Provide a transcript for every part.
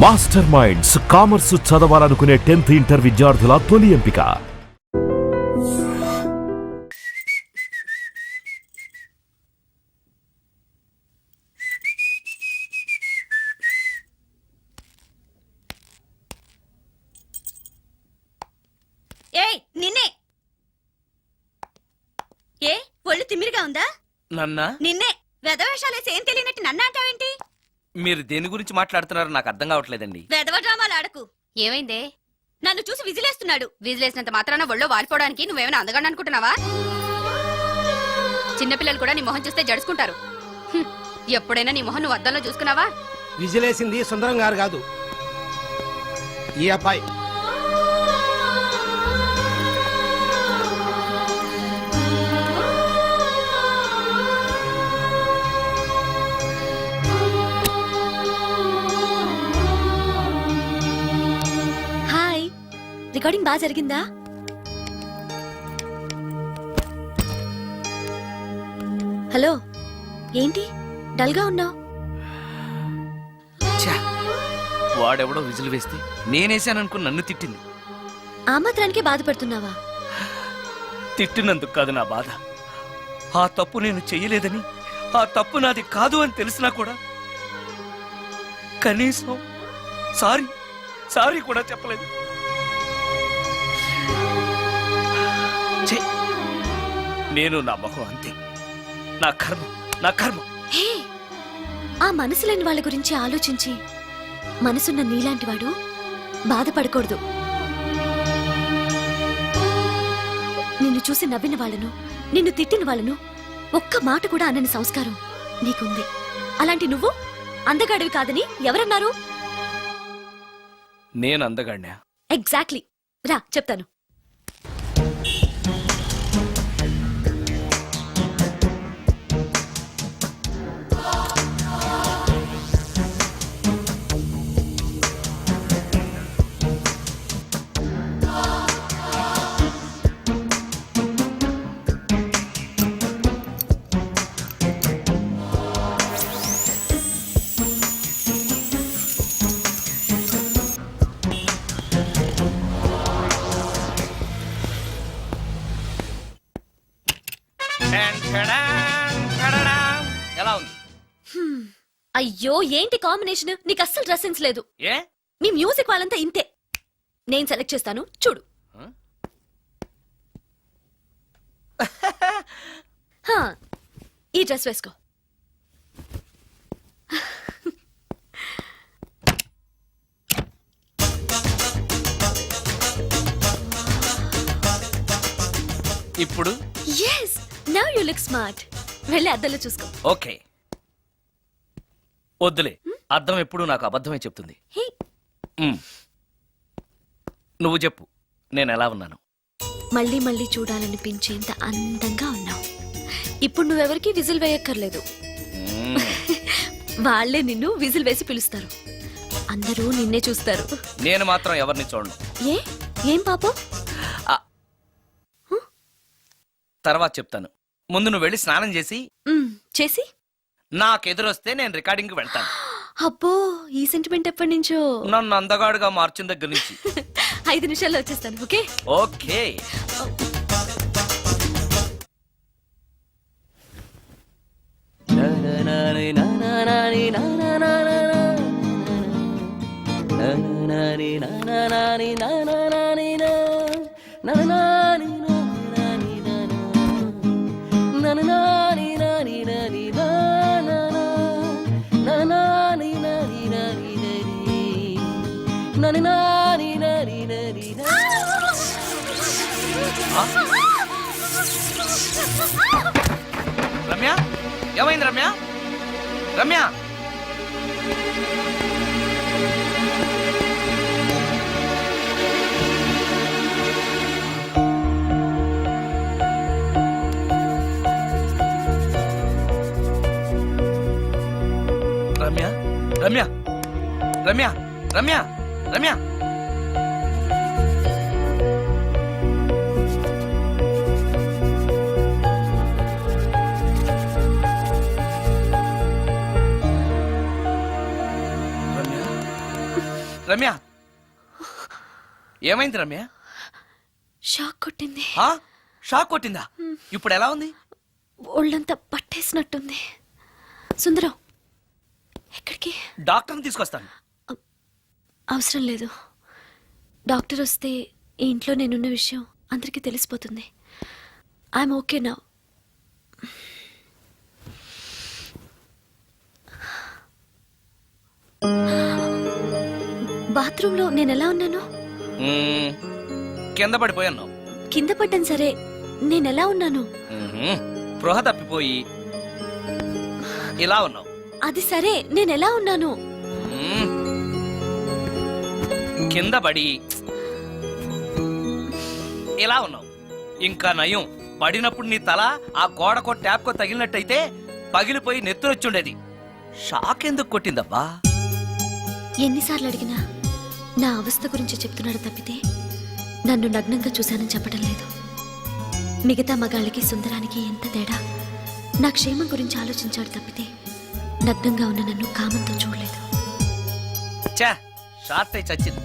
Master minds commerce చదవాలనుకునే 10th inter విద్యార్థుల తొలి ఎంపిక. ఏయ్ నిన్నే. ఏ ఒళ్ళు తిమ్మిరిగా ఉందా? నన్నా నిన్నే వెధవేషాలేసి ఏం తెలియనట్టు నన్ను అంటావేంటి? మీరు దేని గురించి మాట్లాడుతున్నారో నాకు అర్థం కావట్లేదండి. వెధవ డ్రామాలు ఆడకు. ఏమైందే? నన్ను చూసి విజిలేస్తున్నాడు. విజిలేసినంత మాత్రాన ఒళ్ళో వాలిపోవడానికి నువ్వేమైనా అందగాన్ని అనుకుంటున్నావా? చిన్నపిల్లలు కూడా నీ మొహం చూస్తే జడుచుకుంటారు. ఎప్పుడైనా నీ మొహం నువ్వు అద్దంలో చూసుకున్నావా? విజిలేసింది సుందరం గారు కాదు, ఈ అబ్బాయి. హాయ్, రికార్డింగ్ బాగా జరిగిందా? హలో, ఏంటి డల్గా ఉన్నావు? ఛా, వాడెవడో విజిల్ వేస్తే నేనేసాననుకుని నన్ను తిట్టింది. ఆ మాత్రానికే బాధపడుతున్నావా? తిట్టినందుకు కాదు నా బాధ. ఆ తప్పు నేను చెయ్యలేదని, ఆ తప్పు నాది కాదు అని తెలిసినా కూడా కనీసం సారీ సారీ కూడా చెప్పలేదు. ఛీ, నేను నా మొహం అంతే. నా కర్మ, నా కర్మ. హే, ఆ మనసు లేని వాళ్ళ గురించి ఆలోచించి మనసున్న నీలాంటి వాడు బాధపడకూడదు. నిన్ను చూసి నవ్విన వాళ్ళను, నిన్ను తిట్టిన వాళ్ళను ఒక్క మాట కూడా అనని సంస్కారం నీకుంది. అలాంటి నువ్వు అందగాడివి కాదని ఎవరన్నారు? నేను అందగాడినా? ఎగ్జాక్ట్లీ. రా చెప్తాను. ఎలా ఉంది? అయ్యో, ఏంటి కాంబినేషన్? నీకు అస్సలు డ్రెస్ సెన్స్ లేదు. ఏ మీ మ్యూజిక్ వాళ్ళంతా ఇంతే. నేను సెలెక్ట్ చేస్తాను, చూడు. హా, ఈ డ్రెస్ వేసుకో. ఇప్పుడు yes, now you look smart. వెళ్ళి అద్దంలో చూసుకో. ఓకే. వద్దులే, అర్థం ఎప్పుడు నాకు అబద్ధమే చెప్తుంది. హే, నువ్వు చెప్పు, నేను ఎలా ఉన్నాను? మళ్ళీ మళ్ళీ చూడాలనిపించేంత అందంగా ఉన్నావు. ఇప్పుడు నువ్వెవరికి విజిల్ వేయక్కర్లేదు. వాళ్లే నిన్ను విజిల్ వేసి పిలుస్తారు. అందరూ నిన్నే చూస్తారు. నేను మాత్రం ఎవరిని చూడను. ఏ ఏం పాపం? తర్వాత చెప్తాను. ముందు నువ్వు వెళ్ళి స్నానం చేసి చేసి నాకెదురొస్తే నేను రికార్డింగ్కి వెళ్తాను. అబ్బో, ఈ సెంటిమెంట్ ఎప్పటి నుంచో? నన్ను అందగాడుగా మార్చిన దగ్గర నుంచి. 5 నిమిషాల్లో వచ్చేస్తాను. Okay okay. రమ్య, ఏమైంది రమ్య? రమ్య, రమ్య, రమ్య, రమ్య, రమ్య, రమ్య. రమ్య, ఏమైంది రమ్య? షాక్ కొట్టింది. ఆ? షాక్ కొట్టిందా? ఇప్పుడు ఎలా ఉంది? ఒళ్ళంతా పట్టేసినట్టుంది. సుందరం, ఎక్కడికి? డాక్టర్ని తీసుకొస్తాను. అవసరం లేదు. డాక్టర్ వస్తే ఈ ఇంట్లో నేనున్న విషయం అందరికీ తెలిసిపోతుంది. ఐఎమ్ ఓకే నా. బాత్రూంలో నేను ఎలా ఉన్నాను? కింద పడిపోయాను. కింద పడ్డాను సరే, నేను ఎలా ఉన్నాను? స్పృహ తప్పిపోయి ఇలా ఉన్నావు. అది సరే, నేను ఎలా ఉన్నాను? మ్మ్. కింద పడి ఇలా ఉన్నావు. ఇంకా నయం, పడినప్పుడు నీ తల ఆ గోడకో ట్యాప్కో తగిలినట్టయితే పగిలిపోయి నెత్తురొచ్చుండేది. షాక్ ఎందుకు కొట్టిందబ్బా? ఎన్నిసార్లు అడిగినా నా అవస్థ గురించి చెప్తున్నాడు తప్పితే నన్ను నగ్నంగా చూశానని చెప్పడం లేదు. మిగతా మగాళ్ళకి సుందరానికి ఎంత తేడా. నా క్షేమం గురించి ఆలోచించాడు తప్పితే నగ్నంగా ఉన్న నన్ను కామంతో చూడలేదు. చా, షార్ట్ అయి చచ్చింది.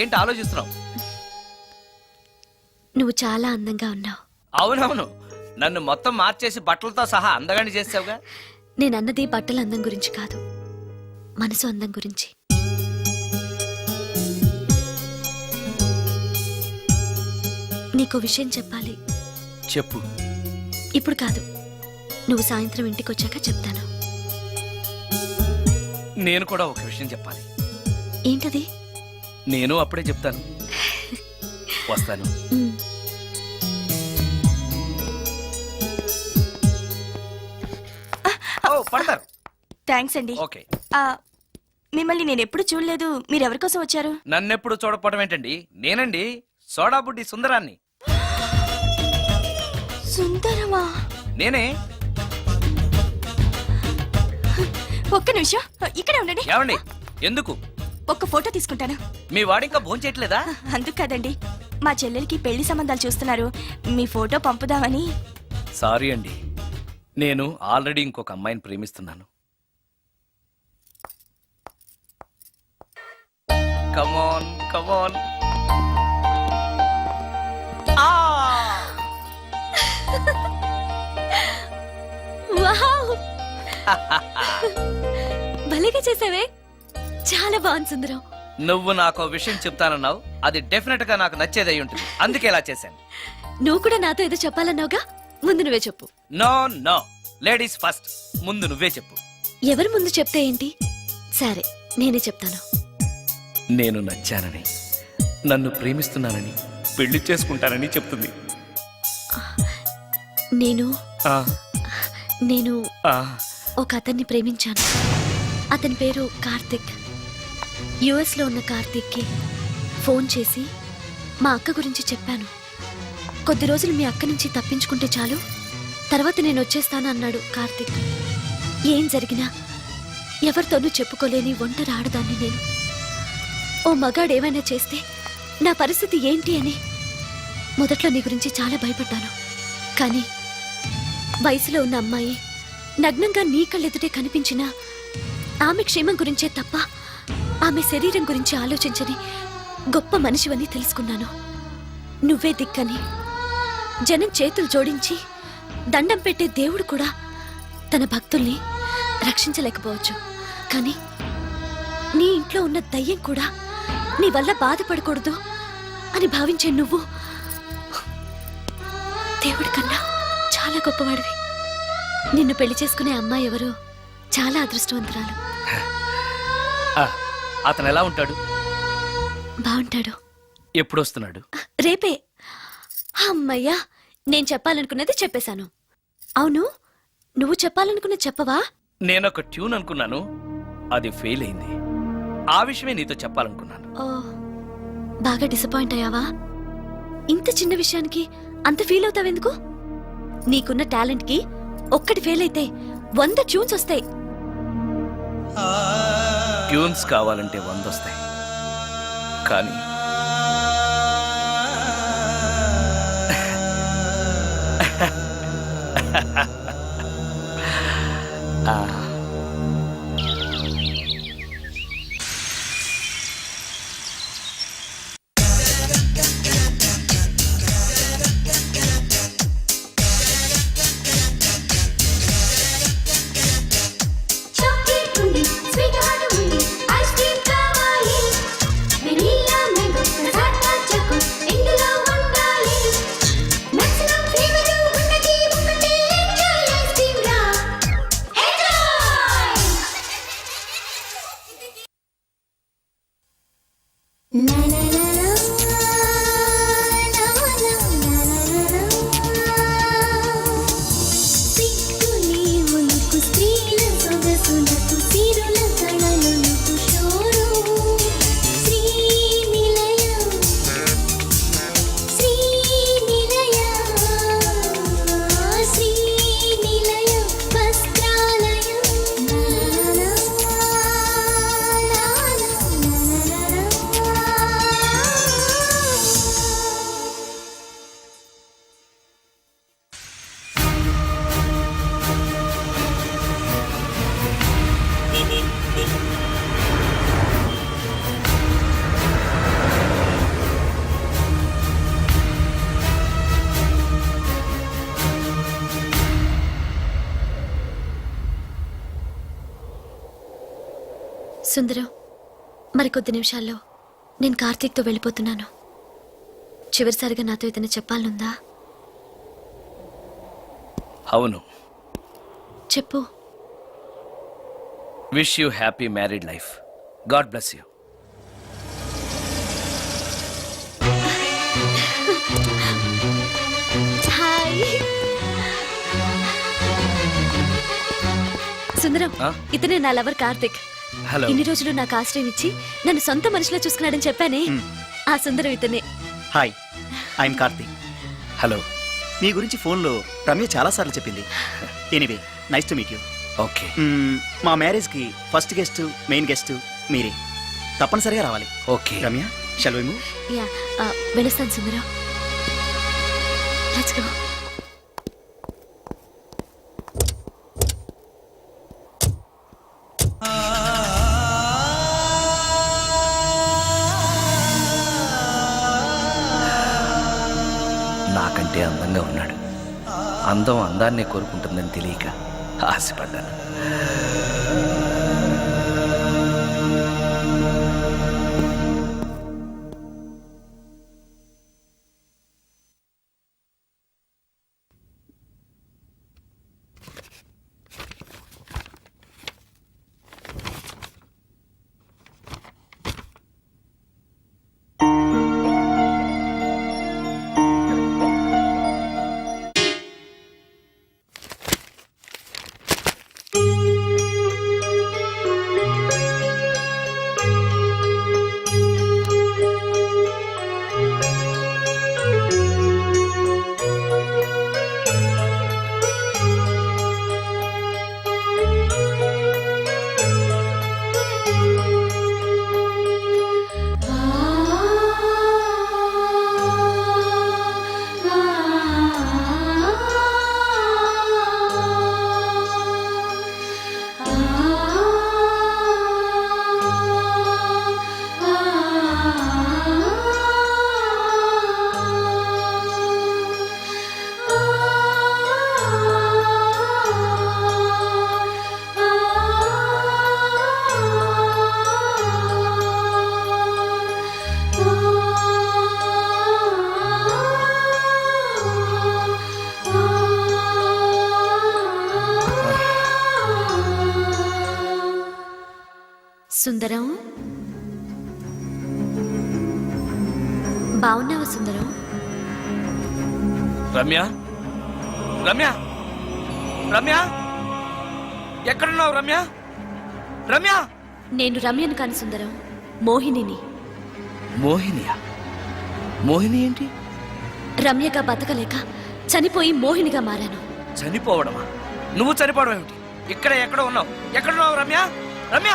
ఏంటి ఆలోచిస్తున్నావు? నువ్వు చాలా అందంగా ఉన్నావు. అవునవును, నన్ను మొత్తం మార్చేసి బట్టలతో సహా అందగాని చేసావుగా. నేనన్నది బట్టల అందం గురించి కాదు, మనసు అందం గురించి. నీకో విషయం చెప్పాలి. చెప్పు. ఇప్పుడు కాదు, నువ్వు సాయంత్రం ఇంటికి వచ్చాక చెప్తాను. నేను కూడా ఒక విషయం చెప్పాలి. ఏంటది? నేను అప్పుడే చెప్తాను. వస్తాను. ఉమ్. ఓ, పడతారు. థ్యాంక్స్ అండి. ఓకే. మిమ్మల్ని నేను ఎప్పుడు చూడలేదు. మీరెవరి కోసం వచ్చారు? నన్నెప్పుడు చూడకపోవడం ఏంటండి? నేనండి, సోడా బుడ్డి సుందరాన్ని. సుందరమా? నేనే. ఒక్క నిమిషం ఇక్కడే ఉండండి. ఏమండి? ఎందుకు? ఒక్క ఫోటో తీసుకుంటాను. మీ వాడింకా భోంచేయట్లేదా? అందుకు కదండి, మా చెల్లెలకి పెళ్లి సంబంధాలు చూస్తున్నారు. మీ ఫోటో పంపుదామని. సారీ అండి, నేను ఆల్రెడీ ఇంకొక అమ్మాయిని ప్రేమిస్తున్నాను. కమాన్ కమాన్. వావ్! భలేగా చేసావే. చాలా బాగుంది సుందరం. నువ్వు నాకు విషయం చెప్తానన్నావు, అది డెఫినెట్ గా నాకు నచ్చేదై ఉంటుంది. అందుకే ఇలా చేశాను. నువ్వు కూడా నాతో ఏదో చెప్పాలన్నావుగా, ముందు నువ్వే చెప్పు. No no, ladies first. ముందు నువ్వే చెప్పు. ఎవరు ముందు చెప్తే ఏంటి? సరే, నేనే చెప్తాను. నేను నచ్చానని, నన్ను ప్రేమిస్తున్నానని, పెళ్లి చేసుకుంటానని చెప్తుంది. నేను ఆ, నేను ఆ, ఒక అతన్ని ప్రేమించాను. అతని పేరు కార్తిక్. యుఎస్ లో ఉన్న కార్తిక్కి ఫోన్ చేసి మా అక్క గురించి చెప్పాను. కొద్ది రోజులు మీ అక్క నుంచి తప్పించుకుంటే చాలు, తర్వాత నేను వచ్చేస్తాను అన్నాడు కార్తిక్. ఏం జరిగినా ఎవరితోనూ చెప్పుకోలేని ఒంటరి ఆడదాన్ని నేను. ఓ మగాడు ఏమైనా చేస్తే నా పరిస్థితి ఏంటి అని మొదట్లో నీ గురించి చాలా భయపడ్డాను. కానీ వయసులో ఉన్న అమ్మాయి నగ్నంగా నీ కళ్ళెదుటే కనిపించినా ఆమె క్షేమం గురించే తప్ప ఆమె శరీరం గురించి ఆలోచించని గొప్ప మనిషివని తెలుసుకున్నాను. నువ్వే దిక్కని. జనం చేతులు జోడించి దండం పెట్టే దేవుడు కూడా తన భక్తుల్ని రక్షించలేకపోవచ్చు. కానీ నీ ఇంట్లో ఉన్న దయ్యం కూడా నీ వల్ల బాధపడకూడదు అని భావించే నువ్వు దేవుడి కన్నా చాలా గొప్పవాడివి. నిన్ను పెళ్లి చేసుకునే అమ్మాయి ఎవరో చాలా అదృష్టవంతురాలు. ఆ, అతను ఎలా ఉంటాడు? బాగుంటాడు. ఎప్పుడు వస్తున్నాడు? రేపే. అమ్మయ్యా, నేను చెప్పాలనుకున్నది చెప్పేశాను. అవును, నువ్వు చెప్పాలనుకున్నది చెప్పవా? నేనొక ట్యూన్ అనుకున్నాను, అది ఫెయిల్ అయింది. ఆ విషయమే నీతో చెప్పాలనుకున్నాను. ఓ, బాగా డిసప్పాయింట్ అయ్యావా? ఇంత చిన్న విషయానికి అంత ఫీల్ అవుతావెందుకు? నీకున్న టాలెంట్ కి ఒక్కటి ఫెయిల్ అయితే 100 ట్యూన్స్ వస్తాయి. ట్యూన్స్ కావాలంటే 100 వస్తాయి, కానీ సుందరం, మరి కొద్ది నిమిషాల్లో నేను కార్తీక్తో వెళ్ళిపోతున్నాను. చివరిసారిగా నాతో ఏదైనా చెప్పాలనుందా? అవును. చెప్పు. Wish you happy married life. God bless you. Hi Sundaram, ఆ? ఇతనే నా లవర్ కార్తిక్. హలో. ఇన్ని రోజులు నాకు ఆశ్రయం ఇచ్చి నన్ను సొంత మనిషిలో చూసుకున్నాడని చెప్పానే, ఆ సుందరం ఇతనే. Hi, I'm Karthik. హలో. మీ గురించి ఫోన్లో రమ్య చాలాసార్లు చెప్పింది. Anyway, nice to meet you. Okay. మా మ్యారేజ్కి ఫస్ట్ గెస్ట్, మెయిన్ గెస్ట్ మీరే. తప్పనిసరిగా రావాలి. Okay. Ramya, shall we move? Yeah, వెళ్ళొస్తాను సుందరం. Let's go. నాకంటే అందంగా ఉన్నాడు. అందం అందాన్నే కోరుకుంటుందని తెలియక ఆశపడ్డాను. సుందరం, బాగున్నావా సుందరం? రమ్య, రమ్య, రమ్య, ఎక్కడున్నావు రమ్య? రమ్య. నేను రమ్యను కాని సుందరం, మోహినిని. మోహినియా? మోహిని ఏంటి? రమ్యగా బతకలేక చనిపోయి మోహినిగా మారాను. చనిపోవడమా? నువ్వు చనిపోవడం ఏమిటి? ఇక్కడ ఎక్కడ ఉన్నావు? ఎక్కడున్నావు రమ్య? రమ్య.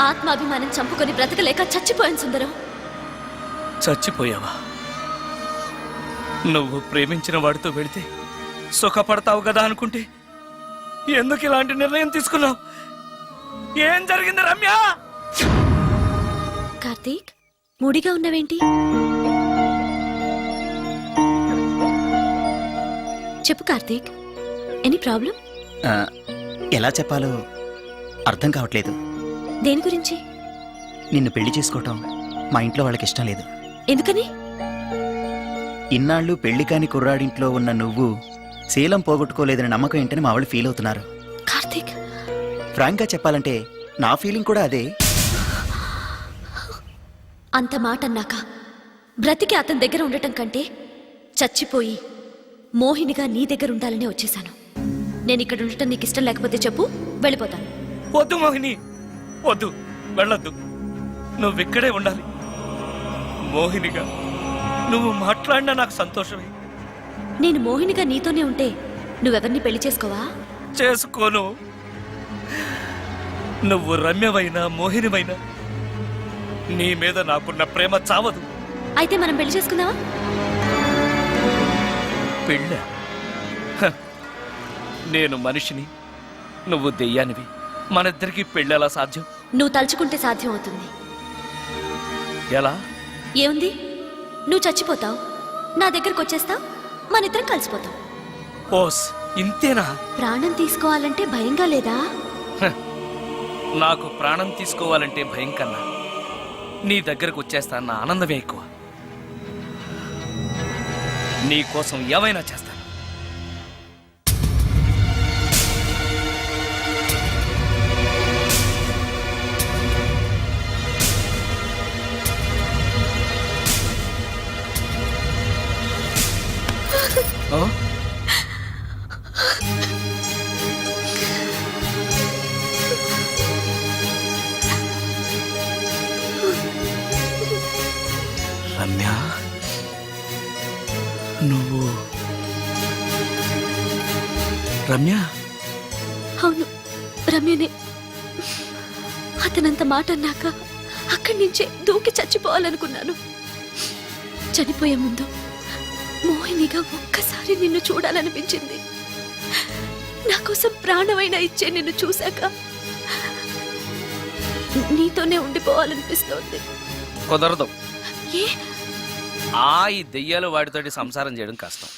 ఆత్మాభిమానం చంపుకొని బ్రతకలేక చచ్చిపోయాను సుందరం. చచ్చిపోయావా? నువ్వు ప్రేమించిన వాడితో వెళితే సుఖపడతావు కదా అనుకుంటే ఎందుకు ఇలాంటి నిర్ణయం తీసుకున్నావు? ఏం జరిగింది రమ్య? కార్తీక్, మూడిగా ఉన్నవేంటి? చెప్పు కార్తీక్, ఎనీ ప్రాబ్లం? ఎలా చెప్పాలో అర్థం కావట్లేదు. దేని గురించి? నిన్ను పెళ్లి చేసుకోవటం మా ఇంట్లో వాళ్ళకి ఇష్టం లేదు. ఎందుకని? ఇన్నాళ్ళు పెళ్లి కాని కుర్రాడింట్లో ఉన్న నువ్వు శీలం పోగొట్టుకోలేదని నమ్మకం ఏంటని మా వాళ్ళు ఫీల్ అవుతున్నారు. కార్తీక్, ఫ్రాంక్గా చెప్పాలంటే నా ఫీలింగ్ కూడా అదే. అంత మాట అన్నాక బ్రతికి అతని దగ్గర ఉండటం కంటే చచ్చిపోయి మోహినిగా నీ దగ్గర ఉండాలనే వచ్చేశాను. నేను ఇక్కడ ఉండటం నీకు ఇష్టం లేకపోతే చెప్పు, వెళ్ళిపోతాను. వద్దు మోహిని, వద్దు, వెళ్ళొద్దు. నువ్విక్కడే ఉండాలి. మోహినిగా నువ్వు మాట్లాడినా నాకు సంతోషమే. నేను మోహినిగా నీతోనే ఉంటే నువ్వెవరిని పెళ్లి చేసుకోవా? చేసుకోను. నువ్వు రమ్యమైనా మోహినిమైనా నీ మీద నాకున్న ప్రేమ చావదు. అయితే మనం పెళ్లి చేసుకుందావా? పెళ్ళ? హ, నేను మనిషిని, నువ్వు దెయ్యానివి. మనిద్దరికి పెళ్ళెలా సాధ్యం? నువ్వు తలుచుకుంటే సాధ్యం అవుతుంది. ఎలా? ఏముంది, నువ్వు చచ్చిపోతావు, నా దగ్గరకు వచ్చేస్తావు, మనిద్దరం కలిసిపోతాం. ఓస్, ఇంతేనా? ప్రాణం తీసుకోవాలంటే భయంగా లేదా? హ, నాకు ప్రాణం తీసుకోవాలంటే భయం కన్నా నీ దగ్గరకు వచ్చేస్తానన్న ఆనందమే ఎక్కువ. నీ కోసం ఏమైనా చేస్తాను. ఆ? రమ్య, నువ్వు రమ్య? అవును, రమ్యనే. అతనంత మాట అన్నాక అక్కడి నుంచే దూకి చచ్చిపోవాలనుకున్నాను. చనిపోయే ముందు మోహినిగా ఒక్కసారి నిన్ను చూడాలనిపించింది. నా కోసం ప్రాణమైనా ఇచ్చే నిన్ను చూశాక నీతోనే ఉండిపోవాలనిపిస్తోంది. కుదరదు. ఏ? ఈ దెయ్యాలు వాడితోటి సంసారం చేయడం కష్టం.